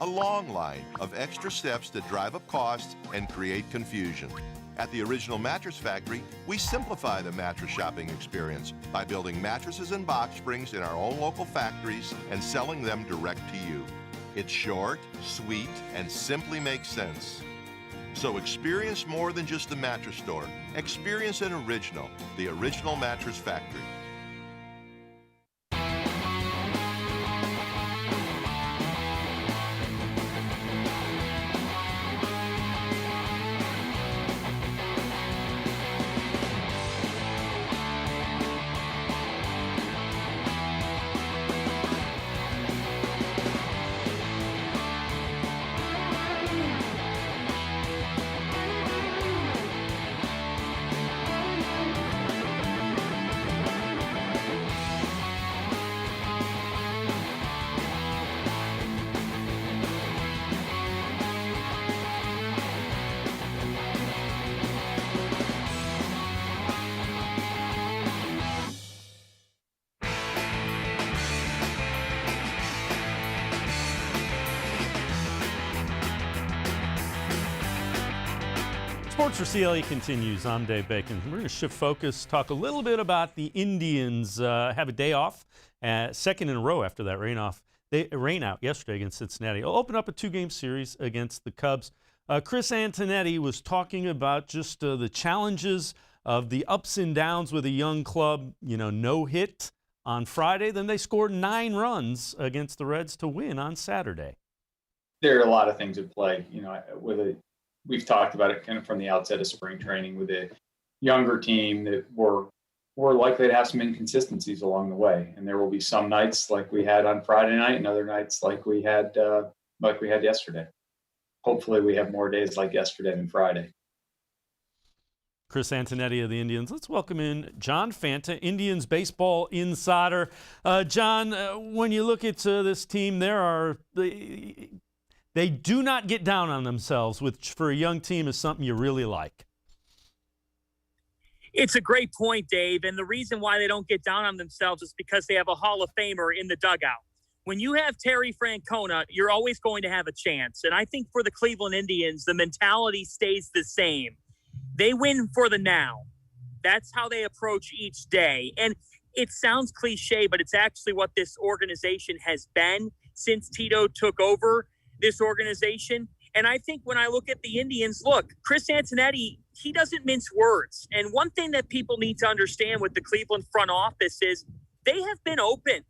long line of extra steps that drive up costs and create confusion. At the Original Mattress Factory, we simplify the mattress shopping experience by building mattresses and box springs in our own local factories and selling them direct to you. It's short, sweet, and simply makes sense. So experience more than just the mattress store. Experience an original, the Original Mattress Factory. Sports4CLE continues. I'm Dave Bacon. We're going to shift focus, talk a little bit about the Indians. Have a day off, second in a row after that rain out yesterday against Cincinnati. It'll open up a 2-game series against the Cubs. Chris Antonetti was talking about just the challenges of the ups and downs with a young club. No hit on Friday. Then they scored 9 runs against the Reds to win on Saturday. There are a lot of things at play. We've talked about it kind of from the outset of spring training with a younger team that we're likely to have some inconsistencies along the way. And there will be some nights like we had on Friday night and other nights like we had yesterday. hopefully we have more days like yesterday than Friday. Chris Antonetti of the Indians. Let's welcome in John Fanta, Indians baseball insider. John, when you look at this team, they do not get down on themselves, which for a young team is something you really like. It's a great point, Dave. And the reason why they don't get down on themselves is because they have a Hall of Famer in the dugout. When you have Terry Francona, you're always going to have a chance. And I think for the Cleveland Indians, the mentality stays the same. They win for the now. That's how they approach each day. And it sounds cliche, but it's actually what this organization has been since Tito took over this organization. And I think when I look at the Indians, look, Chris Antonetti, he doesn't mince words. And one thing that people need to understand with the Cleveland front office is they have been open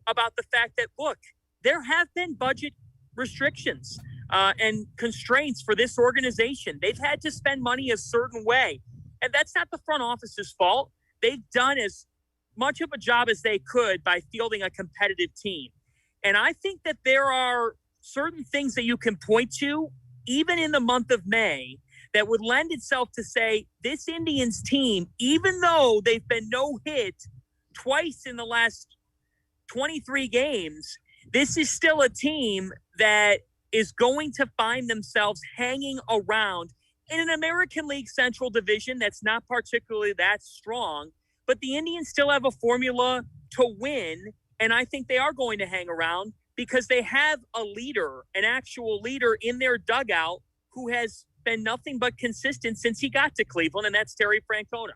about the fact that, look, there have been budget restrictions and constraints for this organization. They've had to spend money a certain way. And that's not the front office's fault. They've done as much of a job as they could by fielding a competitive team. And I think that there are certain things that you can point to, even in the month of May, that would lend itself to say this Indians team, even though they've been no-hit twice in the last 23 games, this is still a team that is going to find themselves hanging around in an American League Central Division that's not particularly that strong, but the Indians still have a formula to win, and I think they are going to hang around because they have a leader, an actual leader in their dugout who has been nothing but consistent since he got to Cleveland, and that's Terry Francona.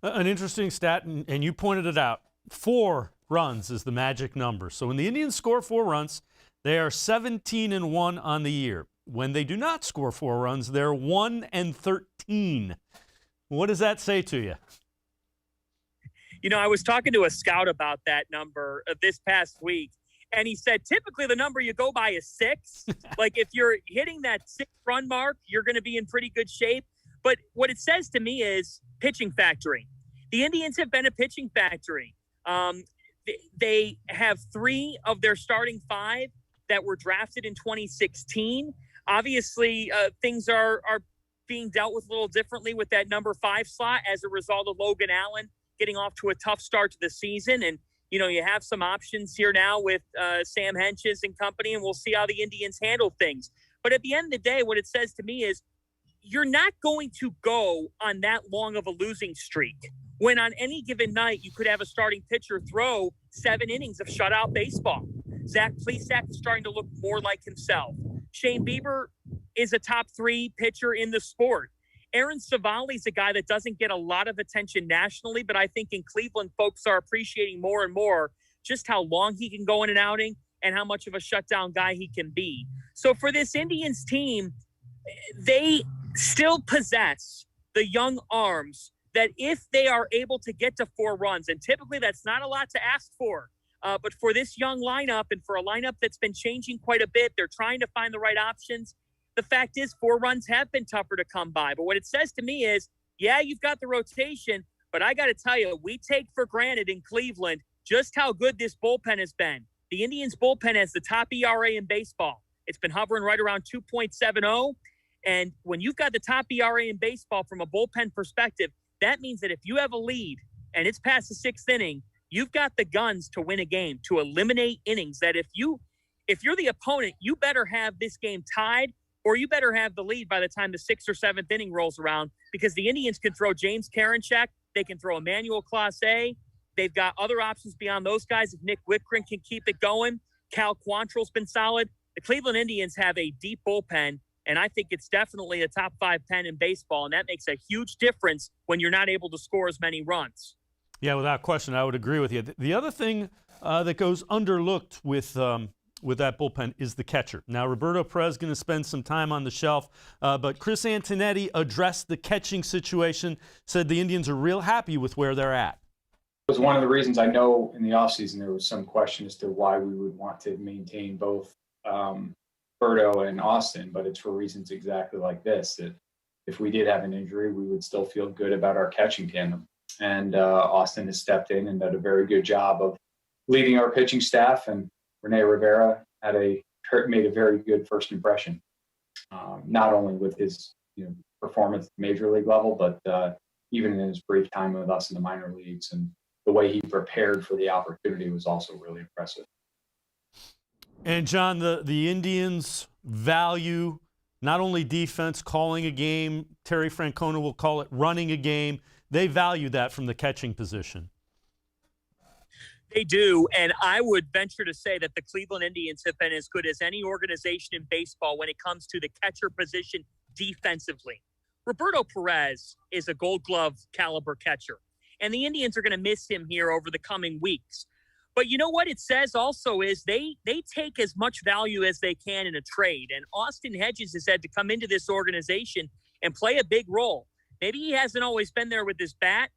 An interesting stat, and you pointed it out, 4 runs is the magic number. So when the Indians score 4 runs, they are 17-1 on the year. When they do not score 4 runs, they're 1-13. What does that say to you? You know, I was talking to a scout about that number this past week, and he said typically the number you go by is 6. Like if you're hitting that 6-run mark, you're going to be in pretty good shape. But what it says to me is pitching factory. The Indians have been a pitching factory. They have 3 of their starting 5 that were drafted in 2016. Obviously, things are being dealt with a little differently with that number 5 slot as a result of Logan Allen getting off to a tough start to the season. And, you know, you have some options here now with Sam Henches and company, and we'll see how the Indians handle things. But at the end of the day, what it says to me is you're not going to go on that long of a losing streak when on any given night you could have a starting pitcher throw 7 innings of shutout baseball. Zach Plesac is starting to look more like himself. Shane Bieber is a top 3 pitcher in the sport. Aaron Savali is a guy that doesn't get a lot of attention nationally, but I think in Cleveland, folks are appreciating more and more just how long he can go in an outing and how much of a shutdown guy he can be. So for this Indians team, they still possess the young arms that if they are able to get to 4 runs, and typically that's not a lot to ask for, but for this young lineup and for a lineup that's been changing quite a bit, they're trying to find the right options. The fact is 4 runs have been tougher to come by. But what it says to me is, yeah, you've got the rotation, but I got to tell you, we take for granted in Cleveland just how good this bullpen has been. The Indians bullpen has the top ERA in baseball. It's been hovering right around 2.70. And when you've got the top ERA in baseball from a bullpen perspective, that means that if you have a lead and it's past the 6th inning, you've got the guns to win a game, to eliminate innings. That if you're the opponent, you better have this game tied, or you better have the lead by the time the 6th or 7th inning rolls around, because the Indians can throw James Karinchak, they can throw Emmanuel Clase. They've got other options beyond those guys. If Nick Whitgren can keep it going, Cal Quantrill's been solid. The Cleveland Indians have a deep bullpen, and I think it's definitely a top 5 pen in baseball, and that makes a huge difference when you're not able to score as many runs. Yeah, without question, I would agree with you. The other thing that goes underlooked with that bullpen is the catcher. Now, Roberto Perez is going to spend some time on the shelf, but Chris Antonetti addressed the catching situation, said the Indians are real happy with where they're at. It was one of the reasons I know in the offseason there was some question as to why we would want to maintain both Berto and Austin, but it's for reasons exactly like this, that if we did have an injury, we would still feel good about our catching tandem. And Austin has stepped in and done a very good job of leading our pitching staff, and Rene Rivera made a very good first impression. not only with his performance at the major league level, but even in his brief time with us in the minor leagues, and the way he prepared for the opportunity was also really impressive. And John, the Indians value not only defense, calling a game. Terry Francona will call it running a game. They value that from the catching position. They do, and I would venture to say that the Cleveland Indians have been as good as any organization in baseball when it comes to the catcher position defensively. Roberto Perez is a Gold Glove caliber catcher, and the Indians are going to miss him here over the coming weeks. But you know what it says also is they take as much value as they can in a trade, and Austin Hedges has had to come into this organization and play a big role. Maybe he hasn't always been there with his bat,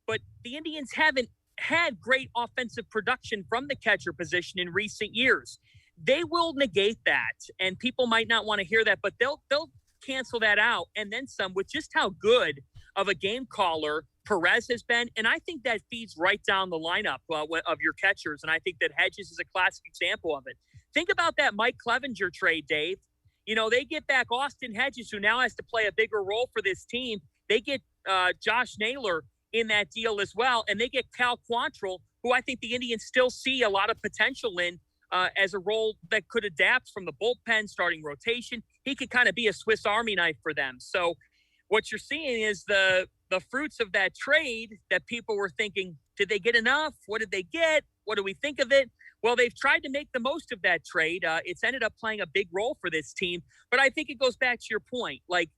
but the Indians haven't had great offensive production from the catcher position in recent years. They will negate that, and people might not want to hear that, but they'll cancel that out and then some with just how good of a game caller Perez has been. And I think that feeds right down the lineup of your catchers, and I think that Hedges is a classic example of it. Think about that Mike Clevenger trade, Dave. They get back Austin Hedges, who now has to play a bigger role for this team. They get Josh Naylor in that deal as well, and they get Cal Quantrill, who I think the Indians still see a lot of potential in as a role that could adapt from the bullpen, starting rotation. He could kind of be a Swiss Army knife for them. So what you're seeing is the fruits of that trade that people were thinking, did they get enough? What did they get? What do we think of it? Well, they've tried to make the most of that trade. It's ended up playing a big role for this team. But I think it goes back to your point. Like,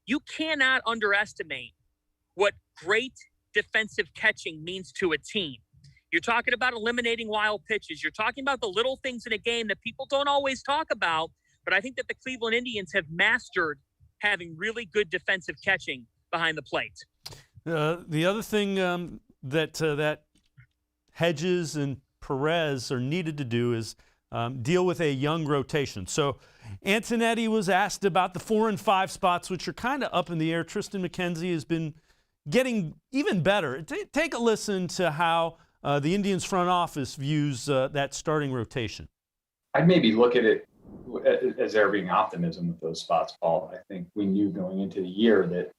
you cannot underestimate what great defensive catching means to a team. You're talking about eliminating wild pitches. You're talking about the little things in a game that people don't always talk about. But I think that the Cleveland Indians have mastered having really good defensive catching behind the plate. The other thing that Hedges and Perez are needed to do is deal with a young rotation. So Antonetti was asked about the 4 and 5 spots, which are kind of up in the air. Tristan McKenzie has been getting even better. Take a listen to how the Indians front office views that starting rotation. I'd maybe look at it as there being optimism with those spots, Paul. I think we knew going into the year that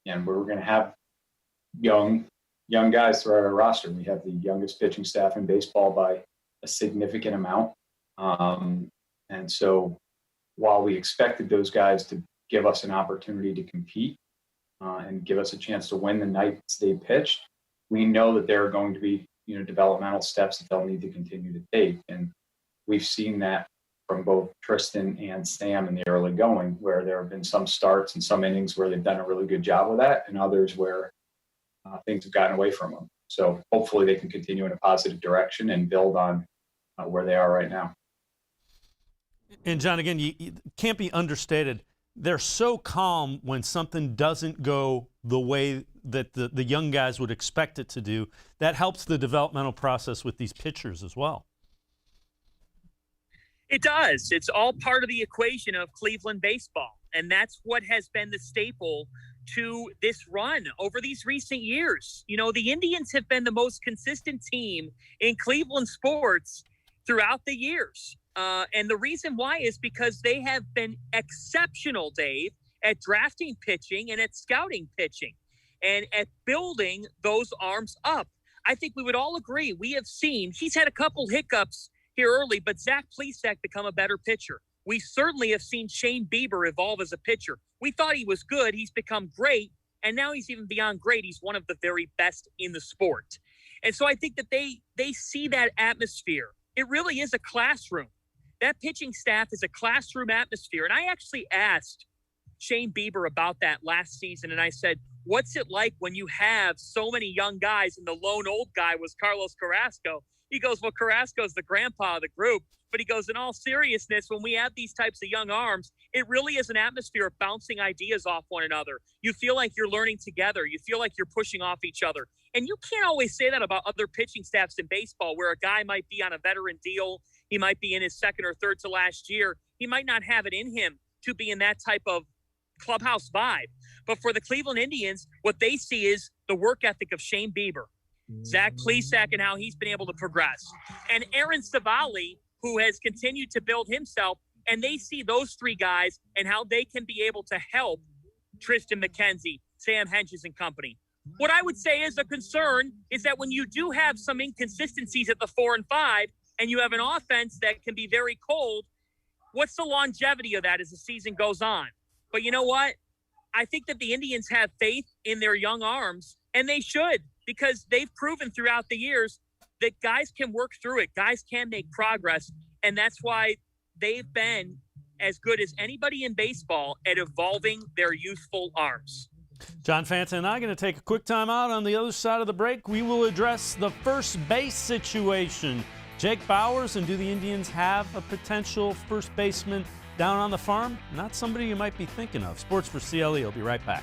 we were going to have young guys throughout our roster. We have the youngest pitching staff in baseball by a significant amount. And so while we expected those guys to give us an opportunity to compete and give us a chance to win the nights they pitched, we know that there are going to be, developmental steps that they'll need to continue to take. And we've seen that from both Tristan and Sam in the early going, where there have been some starts and some innings where they've done a really good job with that, and others where things have gotten away from them. So hopefully they can continue in a positive direction and build on where they are right now. And John, again, you can't be understated. They're so calm when something doesn't go the way that the young guys would expect it to do. That helps the developmental process with these pitchers as well. It does. It's all part of the equation of Cleveland baseball. And that's what has been the staple to this run over these recent years. The Indians have been the most consistent team in Cleveland sports throughout the years. And the reason why is because they have been exceptional, Dave, at drafting pitching and at scouting pitching and at building those arms up. I think we would all agree. We have seen, he's had a couple hiccups here early, but Zach Plesac become a better pitcher. We certainly have seen Shane Bieber evolve as a pitcher. We thought he was good. He's become great. And now he's even beyond great. He's one of the very best in the sport. And so I think that they see that atmosphere. It really is a classroom. That pitching staff is a classroom atmosphere. And I actually asked Shane Bieber about that last season. And I said, what's it like when you have so many young guys and the lone old guy was Carlos Carrasco? He goes, well, Carrasco's the grandpa of the group. But he goes, in all seriousness, when we have these types of young arms, it really is an atmosphere of bouncing ideas off one another. You feel like you're learning together. You feel like you're pushing off each other. And you can't always say that about other pitching staffs in baseball, where a guy might be on a veteran deal. He might be in his second or third to last year. He might not have it in him to be in that type of clubhouse vibe. But for the Cleveland Indians, what they see is the work ethic of Shane Bieber, Zach Plesac, and how he's been able to progress. And Aaron Savali, who has continued to build himself, and they see those three guys and how they can be able to help Tristan McKenzie, Sam Henches and company. What I would say is a concern is that when you do have some inconsistencies at the 4 and 5, and you have an offense that can be very cold, what's the longevity of that as the season goes on? But you know what? I think that the Indians have faith in their young arms, and they should, because they've proven throughout the years that guys can work through it. Guys can make progress, and that's why they've been as good as anybody in baseball at evolving their youthful arms. John Fanta and I are going to take a quick time out. On the other side of the break, we will address the first base situation. Jake Bauers, and do the Indians have a potential first baseman down on the farm? Not somebody you might be thinking of. Sports for CLE. I'll be right back.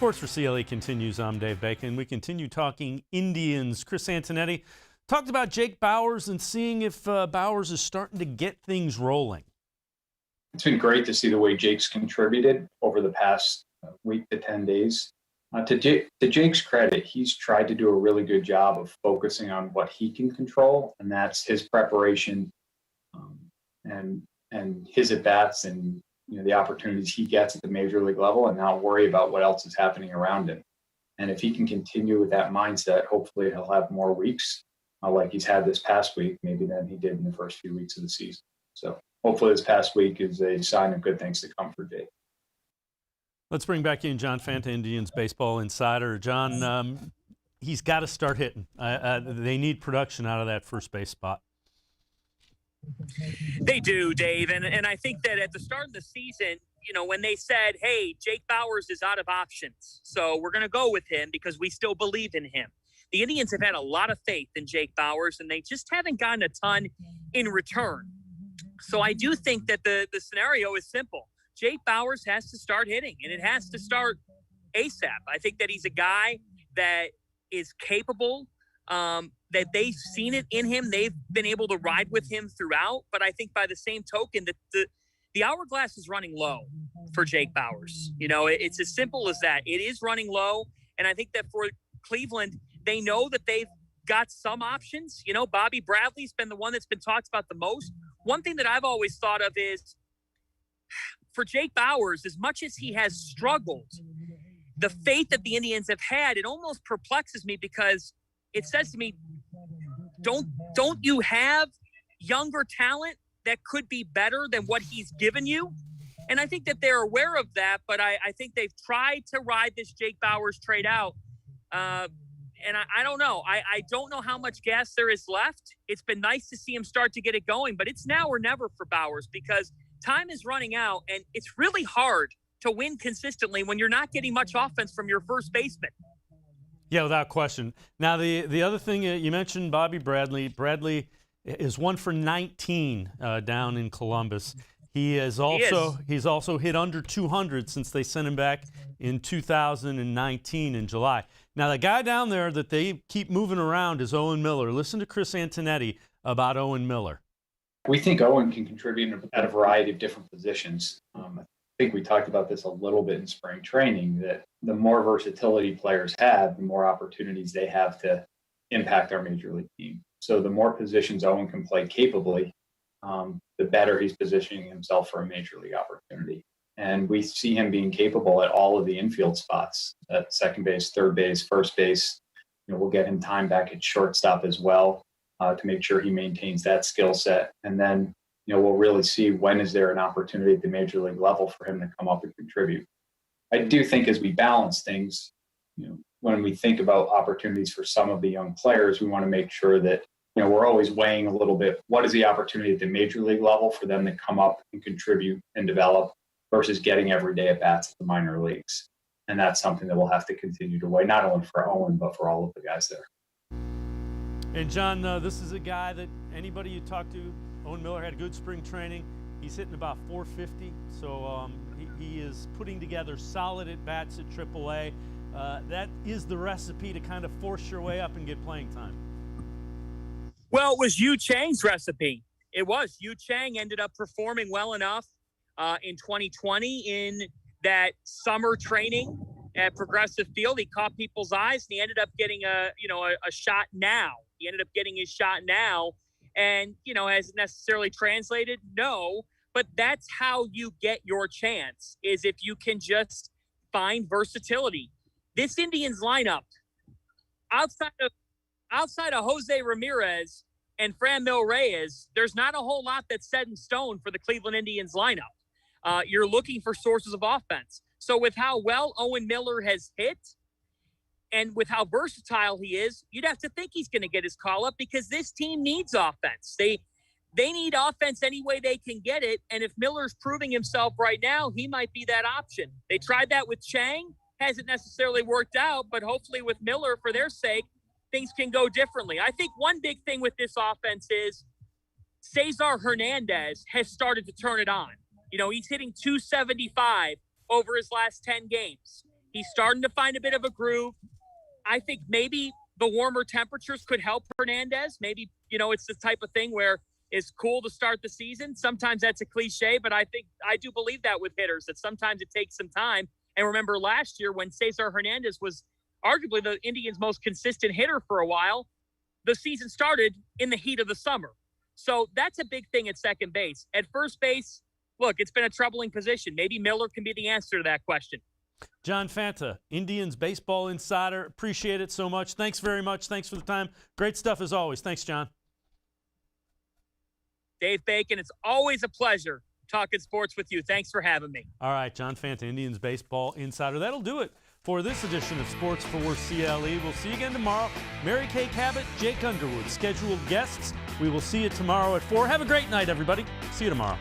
Sports for CLE continues. I'm Dave Bacon. We continue talking Indians. Chris Antonetti talked about Jake Bauers and seeing if Bauers is starting to get things rolling. It's been great to see the way Jake's contributed over the past week to 10 days. To Jake's credit, he's tried to do a really good job of focusing on what he can control, and that's his preparation and his at-bats and the opportunities he gets at the major league level, and not worry about what else is happening around him. And if he can continue with that mindset, hopefully he'll have more weeks like he's had this past week, maybe than he did in the first few weeks of the season. So hopefully this past week is a sign of good things to come for Jake. Let's bring back in John Fanta, Indians baseball insider. John, he's got to start hitting. They need production out of that first base spot. They do, Dave. And I think that at the start of the season, when they said, hey, Jake Bauers is out of options, so we're going to go with him because we still believe in him. The Indians have had a lot of faith in Jake Bauers, and they just haven't gotten a ton in return. So I do think that the scenario is simple. Jake Bauers has to start hitting, and it has to start ASAP. I think that he's a guy that is capable, that they've seen it in him. They've been able to ride with him throughout. But I think by the same token that the hourglass is running low for Jake Bauers. It's as simple as that. It is running low. And I think that for Cleveland, they know that they've got some options. Bobby Bradley's been the one that's been talked about the most. One thing that I've always thought of is for Jake Bauers, as much as he has struggled, the faith that the Indians have had, it almost perplexes me because it says to me, don't you have younger talent that could be better than what he's given you? And I think that they're aware of that, but I think they've tried to ride this Jake Bauers trade out. And I don't know. I don't know how much gas there is left. It's been nice to see him start to get it going, but it's now or never for Bauers because time is running out, and it's really hard to win consistently when you're not getting much offense from your first baseman. Yeah, without question. Now, the other thing, you mentioned Bobby Bradley. Bradley is 1 for 19 down in Columbus. He's also hit under 200 since they sent him back in 2019 in July. Now, the guy down there that they keep moving around is Owen Miller. Listen to Chris Antonetti about Owen Miller. We think Owen can contribute at a variety of different positions. I think we talked about this a little bit in spring training, that the more versatility players have, the more opportunities they have to impact our major league team. So the more positions Owen can play capably, the better he's positioning himself for a major league opportunity. And we see him being capable at all of the infield spots, at second base, third base, first base. We'll get him time back at shortstop as well to make sure he maintains that skill set. And then, we'll really see when is there an opportunity at the major league level for him to come up and contribute. I do think as we balance things, when we think about opportunities for some of the young players, we want to make sure that, we're always weighing a little bit, what is the opportunity at the major league level for them to come up and contribute and develop versus getting everyday at bats at the minor leagues. And that's something that we'll have to continue to weigh, not only for Owen, but for all of the guys there. And John, this is a guy that anybody you talk to, Owen Miller had good spring training. He's hitting about 450, so he is putting together solid at-bats at AAA. That is the recipe to kind of force your way up and get playing time. Well, it was Yu Chang's recipe. It was. Yu Chang ended up performing well enough in 2020 in that summer training at Progressive Field. He caught people's eyes, and he ended up getting a shot now. He ended up getting his shot now, and, has it necessarily translated? No, but that's how you get your chance, is if you can just find versatility. This Indians lineup, outside of Jose Ramirez and Franmil Reyes, there's not a whole lot that's set in stone for the Cleveland Indians lineup. You're looking for sources of offense. So with how well Owen Miller has hit and with how versatile he is, you'd have to think he's going to get his call up, because this team needs offense. They need offense any way they can get it. And if Miller's proving himself right now, he might be that option. They tried that with Chang. Hasn't necessarily worked out, but hopefully with Miller, for their sake, things can go differently. I think one big thing with this offense is Cesar Hernandez has started to turn it on. He's hitting 275 over his last 10 games. He's starting to find a bit of a groove. I think maybe the warmer temperatures could help Hernandez. Maybe, it's the type of thing where it's cool to start the season. Sometimes that's a cliche, but I do believe that with hitters, that sometimes it takes some time. And remember last year when Cesar Hernandez was arguably the Indians' most consistent hitter for a while, the season started in the heat of the summer. So that's a big thing at second base. At first base, look, it's been a troubling position. Maybe Miller can be the answer to that question. John Fanta, Indians baseball insider. Appreciate it so much. Thanks very much. Thanks for the time. Great stuff as always. Thanks, John. Dave Bacon, it's always a pleasure talking sports with you. Thanks for having me. All right, John Fanta, Indians baseball insider. That'll do it for this edition of Sports 4 CLE. We'll see you again tomorrow. Mary Kay Cabot, Jake Underwood, scheduled guests. We will see you tomorrow at 4. Have a great night, everybody. See you tomorrow.